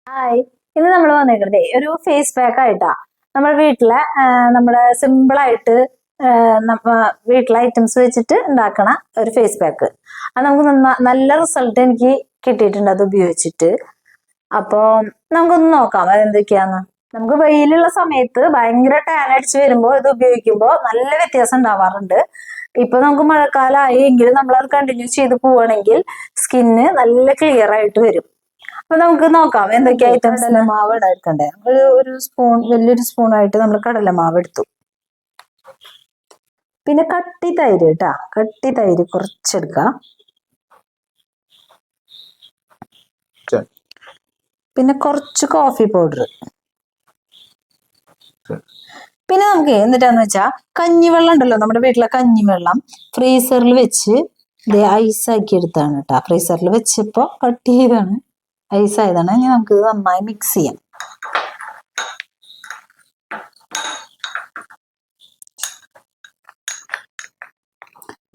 Hi, ഇന്ന് നമ്മൾ വന്നേക്കുന്നത് ഒരു ഫേസ് പാക്ക് ആയിട്ടാ. നമ്മുടെ വീട്ടിലെ നമ്മുടെ സിമ്പിൾ ആയിട്ട് വീട്ടിലെ ഐറ്റംസ് വെച്ചിട്ട് ഉണ്ടാക്കണ ഒരു ഫേസ് പാക്ക്. അത് നമുക്ക് നല്ല റിസൾട്ട് എനിക്ക് കിട്ടിയിട്ടുണ്ട് അത് ഉപയോഗിച്ചിട്ട്. അപ്പോൾ നമുക്കൊന്ന് നോക്കാം അതെന്തൊക്കെയാന്ന്. നമുക്ക് വെയിലുള്ള സമയത്ത് ഭയങ്കര ടാൻ അടിച്ച് വരുമ്പോൾ ഇത് ഉപയോഗിക്കുമ്പോൾ നല്ല വ്യത്യാസം ഉണ്ടാവാറുണ്ട്. ഇപ്പൊ നമുക്ക് മഴക്കാലമായി എങ്കിലും നമ്മളത് കണ്ടിന്യൂ ചെയ്ത് പോവുകയാണെങ്കിൽ സ്കിന്ന് നല്ല ക്ലിയർ ആയിട്ട് വരും. അപ്പൊ നമുക്ക് നോക്കാം എന്തൊക്കെ ഐറ്റംസ്. കടലമാവ് എടുക്കണ്ടേ? ഒരു സ്പൂൺ, വലിയൊരു സ്പൂണായിട്ട് നമ്മൾ കടലമാവ് എടുത്തു. പിന്നെ കട്ടി തൈര് കേട്ടാ, കട്ടി തൈര് കുറച്ചെടുക്കാം. പിന്നെ കുറച്ച് കോഫി പൗഡർ. പിന്നെ നമുക്ക് എന്നിട്ടാന്ന് വെച്ചാ കഞ്ഞിവെള്ളം ഉണ്ടല്ലോ, നമ്മുടെ വീട്ടിലെ കഞ്ഞിവെള്ളം ഫ്രീസറിൽ വെച്ച് ഐസാക്കി എടുത്താണ് കേട്ടാ. ഫ്രീസറിൽ വെച്ചപ്പോ കട്ട് ചെയ്താണ്, ഐസ് ആയതാണ്. ഇനി നമുക്ക് നന്നായി മിക്സ് ചെയ്യാം.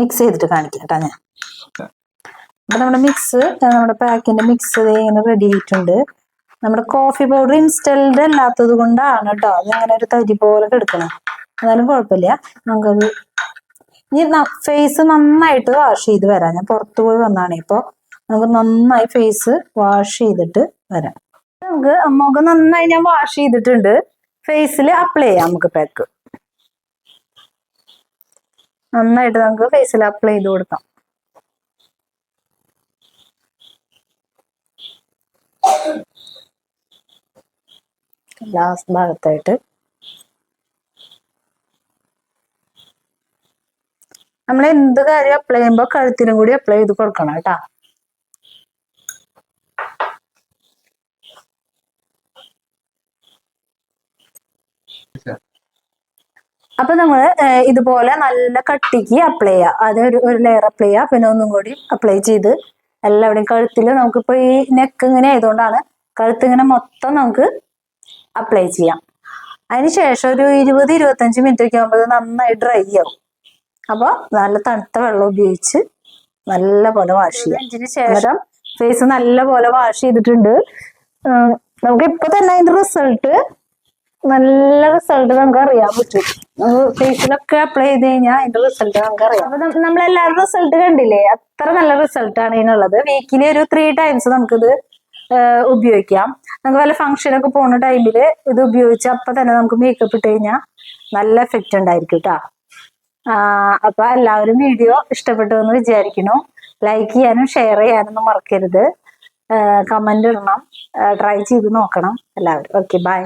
മിക്സ് ചെയ്തിട്ട് കാണിക്കാം കേട്ടാ ഞാൻ. അപ്പൊ നമ്മുടെ പാക്കിന്റെ മിക്സ് ഇങ്ങനെ റെഡി ആയിട്ടുണ്ട്. നമ്മുടെ കോഫി പൗഡർ ഇൻസ്റ്റൽഡ് അല്ലാത്തത് കൊണ്ടാണ് കേട്ടോ അതിങ്ങനെ ഒരു തരി പോലെ എടുക്കണം. എന്നാലും കുഴപ്പമില്ല. നമുക്കത് ഇനി ഫേസ് നന്നായിട്ട് വാഷ് ചെയ്ത് വരാം. ഞാൻ പുറത്തു പോയി വന്നാണ്. ഇപ്പൊ നമുക്ക് നന്നായി ഫേസ് വാഷ് ചെയ്തിട്ട് വരാം. നമുക്ക് മുഖം നന്നായി ഞാൻ വാഷ് ചെയ്തിട്ടുണ്ട്. ഫേസിൽ അപ്ലൈ ചെയ്യാം നമുക്ക് പാക്ക്. നന്നായിട്ട് നമുക്ക് ഫേസിൽ അപ്ലൈ ചെയ്ത് കൊടുക്കാം. ലാസ്റ്റ് ഭാഗത്തായിട്ട് നമ്മൾ എന്ത് കാര്യം അപ്ലൈ ചെയ്യുമ്പോൾ കഴുത്തിനും കൂടി അപ്ലൈ ചെയ്ത് കൊടുക്കണം കേട്ടാ. അപ്പൊ നമ്മള് ഇതുപോലെ നല്ല കട്ടിക്ക് അപ്ലൈ ചെയ്യാം. അത് ഒരു ലെയർ അപ്ലൈ ചെയ്യാം. പിന്നെ ഒന്നും കൂടി അപ്ലൈ ചെയ്ത് എല്ലാവിടെയും കഴുത്തില് നമുക്കിപ്പോ ഈ നെക്ക് ഇങ്ങനെ ആയതുകൊണ്ടാണ് കഴുത്ത് ഇങ്ങനെ മൊത്തം നമുക്ക് അപ്ലൈ ചെയ്യാം. അതിനുശേഷം ഒരു 20-25 മിനിറ്റ് ഒക്കെ ആകുമ്പോൾ നന്നായി ഡ്രൈ ആവും. അപ്പൊ നല്ല തണുത്ത വെള്ളം ഉപയോഗിച്ച് നല്ല പോലെ വാഷ് ചെയ്യാം. അതിന് ശേഷം ഫേസ് നല്ല പോലെ വാഷ് ചെയ്തിട്ടുണ്ട്. നമുക്ക് ഇപ്പൊ തന്നെ അതിന്റെ നല്ല റിസൾട്ട് നമുക്ക് അറിയാൻ പറ്റും. ഫേസിലൊക്കെ അപ്ലൈ ചെയ്ത് കഴിഞ്ഞാൽ അതിന്റെ റിസൾട്ട് നമുക്ക് അറിയാം. അപ്പൊ നമ്മളെല്ലാവരും റിസൾട്ട് കണ്ടില്ലേ? അത്ര നല്ല റിസൾട്ടാണ് ഇതിനുള്ളത്. വീക്കിലി ഒരു 3 ടൈംസ് നമുക്കിത് ഉപയോഗിക്കാം. നമുക്ക് വല്ല ഫംഗ്ഷനൊക്കെ പോകുന്ന ടൈമില് ഇത് ഉപയോഗിച്ച് അപ്പൊ തന്നെ നമുക്ക് മേക്കപ്പ് ഇട്ട് കഴിഞ്ഞാൽ നല്ല എഫക്റ്റ് ഉണ്ടായിരിക്കും കേട്ടോ. അപ്പൊ എല്ലാവരും വീഡിയോ ഇഷ്ടപ്പെട്ടു എന്ന് വിചാരിക്കുന്നു. ലൈക്ക് ചെയ്യാനും ഷെയർ ചെയ്യാനൊന്നും മറക്കരുത്. കമന്റ് ഇടണം. ട്രൈ ചെയ്ത് നോക്കണം എല്ലാവരും. Okay, by.